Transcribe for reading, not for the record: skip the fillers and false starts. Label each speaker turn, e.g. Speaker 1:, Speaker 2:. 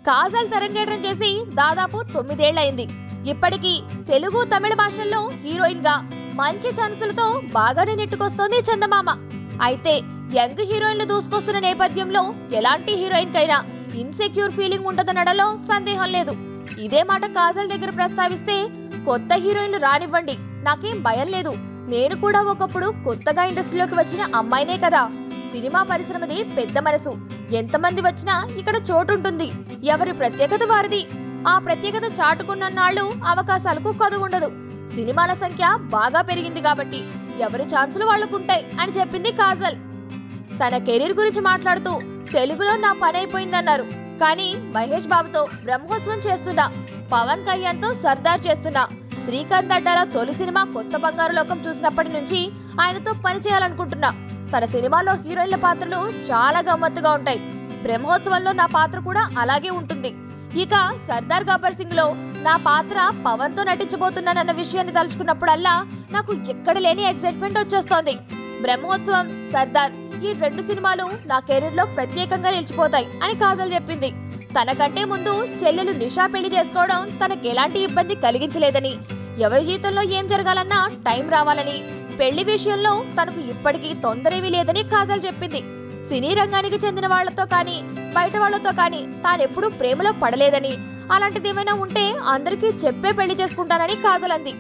Speaker 1: కాజల్ తెరంగేట్రం చేసి దాదాపు 9 ఏళ్లైంది. ఇప్పటికీ తెలుగు తమిళ భాషల్లో హీరోయిన్ గా మంచి ఛాన్సులతో బాగానే నెట్టుకొస్తోంది చందమామ. అయితే యంగ్ హీరోయిన్లు దూసుకొస్తున్న నేపథ్యంలో ఎలాంటి హీరోయిన్ కైనా ఇన్సెక్యూర్ ఫీలింగ్ ఉంటదనడంలో సందేహం లేదు. ఇదే మాట కాజల్ దగ్గర ప్రస్తావిస్తే, కొత్త హీరోయిన్లు రానివ్వండి, నాకేం భయం లేదు, నేను కూడా ఒకప్పుడు కొత్తగా ఇండస్ట్రీలోకి వచ్చిన అమ్మాయినే కదా. సినిమా పరిశ్రమది పెద్ద మనసు, ఎంతమంది వచ్చినా ఇక్కడ చోటుంటుంది, ఎవరి ప్రత్యేకత వారిది. ఆ ప్రత్యేకత చాటుకున్నన్నాళ్ళు అవకాశాలకు కొదవుండదు. సినిమాల సంఖ్య బాగా పెరిగింది కాబట్టి ఎవరి ఛాన్సులు వాళ్లకుంటాయి అని చెప్పింది కాజల్. తన కెరీర్ గురించి మాట్లాడుతూ, తెలుగులో నా పని అయిపోయిందన్నారు, కానీ మహేష్ బాబుతో బ్రహ్మోత్సవం చేస్తున్నా, పవన్ కళ్యాణ్ తో సర్దార్ చేస్తున్నా, శ్రీకాంత్ అడ్డాల తొలి సినిమా కొత్త బంగారు లోకం చూసినప్పటి నుంచి ఆయనతో పని చేయాలనుకుంటున్నా. తన సినిమాలో హీరోయిన్ల పాత్రలు చాలా గమ్మత్తుగా ఉంటాయి. బ్రహ్మోత్సవంలో నా పాత్ర కూడా అలాగే ఉంటుంది. ఇక సర్దార్ గబ్బర్ సింగ్ లో నా పాత్ర పవన్ తో నటించబోతున్నానన్న విషయాన్ని తలుచుకున్నప్పుడల్లా నాకు ఎక్కడ లేని ఎక్సైట్మెంట్ వచ్చేస్తోంది. బ్రహ్మోత్సవం, సర్దార్ ఈ 2 సినిమాలు నా కెరీర్ లో ప్రత్యేకంగా నిలిచిపోతాయి అని కాజల్ చెప్పింది. తనకంటే ముందు చెల్లెలు నిషా పెళ్లి చేసుకోవడం తనకు ఎలాంటి ఇబ్బంది కలిగించలేదని, ఎవరి జీవితంలో ఏం జరగాలన్నా టైం రావాలని, పెళ్లి విషయంలో తనకు ఇప్పటికీ తొందరేమీ లేదని కాజల్ చెప్పింది. సినీ రంగానికి చెందిన వాళ్లతో కానీ బయట వాళ్లతో కానీ తానెప్పుడూ ప్రేమలో పడలేదని, అలాంటిదేమైనా ఉంటే అందరికీ చెప్పే పెళ్లి చేసుకుంటానని కాజల్ అంది.